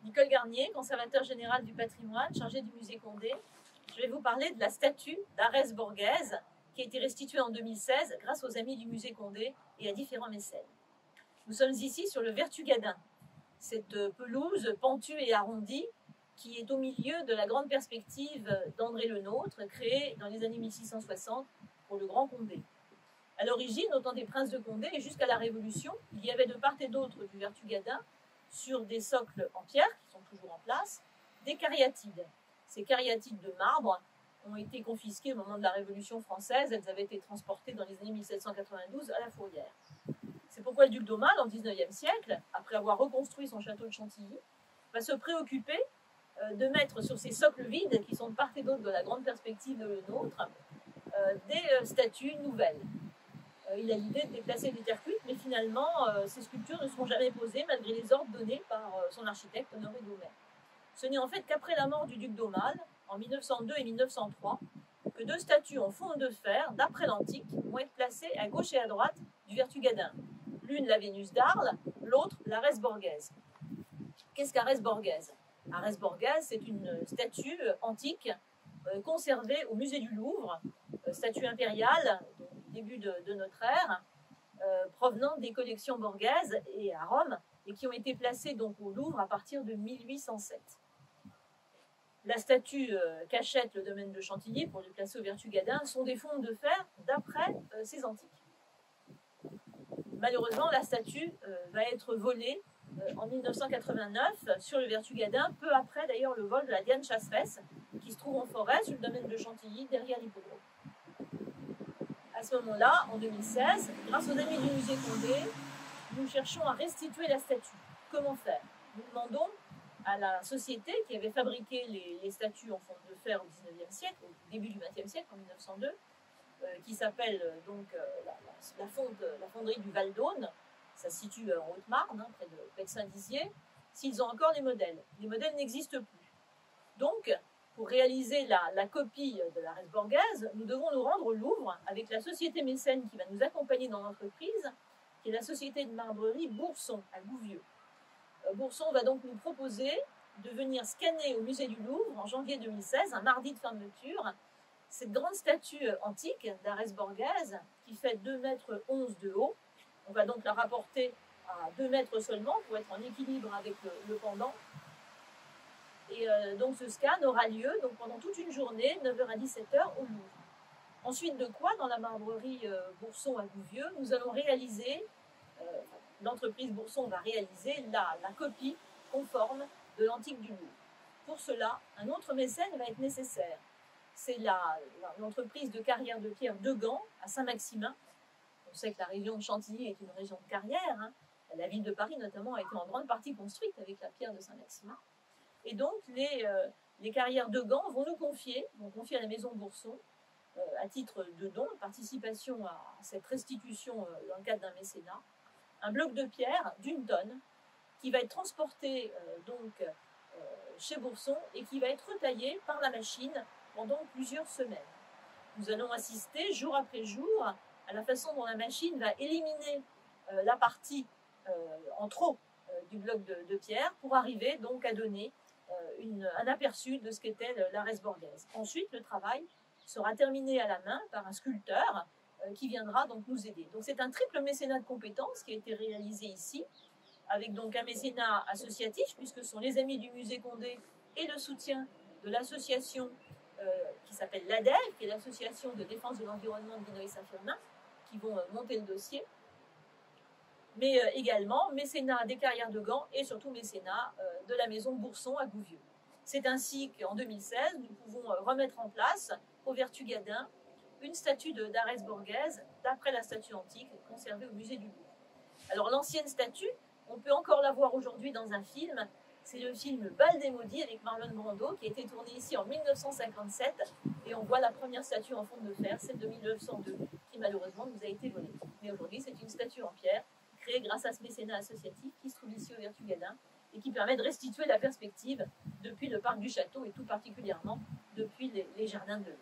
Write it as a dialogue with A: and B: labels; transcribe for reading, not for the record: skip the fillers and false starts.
A: Nicole Garnier, conservateur général du patrimoine, chargée du musée Condé. Je vais vous parler de la statue d'Arès Borghese qui a été restituée en 2016 grâce aux amis du musée Condé et à différents mécènes. Nous sommes ici sur le Vertugadin, cette pelouse pentue et arrondie qui est au milieu de la grande perspective d'André Le Nôtre, créée dans les années 1660 pour le Grand Condé. À l'origine, au temps des princes de Condé et jusqu'à la Révolution, il y avait de part et d'autre du Vertugadin, sur des socles en pierre, qui sont toujours en place, des cariatides. Ces cariatides de marbre ont été confisquées au moment de la Révolution française. Elles avaient été transportées dans les années 1792 à la Fourrière. C'est pourquoi le duc d'Aumale, en 19e siècle, après avoir reconstruit son château de Chantilly, va se préoccuper de mettre sur ces socles vides, qui sont de part et d'autre de la grande perspective de Le Nôtre, des statues nouvelles. Il a l'idée de déplacer des terres cuites, mais finalement, ces sculptures ne seront jamais posées, malgré les ordres donnés par son architecte Honoré Daumet. Ce n'est en fait qu'après la mort du duc d'Aumale, en 1902 et 1903, que deux statues en fonte de fer, d'après l'Antique, vont être placées à gauche et à droite du Vertugadin. L'une, la Vénus d'Arles, l'autre, l'Arès Borghese. Qu'est-ce qu'Arès Borghese? Arès Borghese, c'est une statue antique conservée au musée du Louvre, statue impériale, début de notre ère, provenant des collections Borghese et à Rome, et qui ont été placées donc au Louvre à partir de 1807. La statue qu'achète le domaine de Chantilly pour le placer au Vertugadin sont des fontes de fer d'après ces antiques. Malheureusement, la statue va être volée en 1989 sur le Vertugadin, peu après d'ailleurs le vol de la Diane chasseresse, qui se trouve en forêt sur le domaine de Chantilly, derrière l'hippodrome. À ce moment-là, en 2016, grâce aux amis du musée Condé, nous cherchons à restituer la statue. Comment faire? Nous demandons à la société qui avait fabriqué les statues en fonte de fer au XIXe siècle, au début du XXe siècle, en 1902, qui s'appelle donc la fonderie du Val d'Aune, ça se situe en Haute-Marne, près de Saint-Dizier, s'ils ont encore les modèles. Les modèles n'existent plus. Donc, pour réaliser la copie de l'Arès Borghese, nous devons nous rendre au Louvre avec la société mécène qui va nous accompagner dans l'entreprise, qui est la société de marbrerie Bourson, à Gouvieux. Bourson va donc nous proposer de venir scanner au musée du Louvre en janvier 2016, un mardi de fermeture, cette grande statue antique d'Arès Borghese qui fait 2,11 m de haut. On va donc la rapporter à 2 mètres seulement pour être en équilibre avec le pendant. Et donc ce scan aura lieu donc, pendant toute une journée, 9h à 17h au Louvre. Ensuite de quoi, dans la marbrerie Bourson à Gouvieux, nous allons réaliser, l'entreprise Bourson va réaliser la copie conforme de l'antique du Louvre. Pour cela, un autre mécène va être nécessaire. C'est l'entreprise de carrière de pierre de Gand à Saint-Maximin. On sait que la région de Chantilly est une région de carrière. Hein. La ville de Paris, notamment, a été en grande partie construite avec la pierre de Saint-Maximin. Et donc, les carrières de Gand vont confier à la maison Bourson, à titre de don, de participation à cette restitution dans le cadre d'un mécénat, un bloc de pierre d'1 tonne qui va être transporté chez Bourson et qui va être retaillé par la machine pendant plusieurs semaines. Nous allons assister jour après jour à la façon dont la machine va éliminer la partie en trop du bloc de pierre pour arriver donc à donner un aperçu de ce qu'était l'Arès Borghese. Ensuite, le travail sera terminé à la main par un sculpteur qui viendra donc nous aider. Donc c'est un triple mécénat de compétences qui a été réalisé ici, avec donc un mécénat associatif, puisque ce sont les amis du musée Condé et le soutien de l'association qui s'appelle l'ADEL, qui est l'association de défense de l'environnement de Vinoy-Saint-Firmin, qui vont monter le dossier, mais également mécénat des carrières de Gand et surtout mécénat de la maison Bourson à Gouvieux. C'est ainsi qu'en 2016, nous pouvons remettre en place au Vertugadin une statue d'Arès Borghese d'après la statue antique conservée au musée du Louvre. Alors l'ancienne statue, on peut encore la voir aujourd'hui dans un film, c'est le film Bal des Maudits avec Marlon Brando qui a été tourné ici en 1957 et on voit la première statue en fonte de fer, celle de 1902, qui malheureusement nous a été volée. Mais aujourd'hui c'est une statue en pierre créée grâce à ce mécénat associatif qui se trouve ici au Vertugadin et qui permet de restituer la perspective depuis le parc du château et tout particulièrement depuis les jardins de l'eau.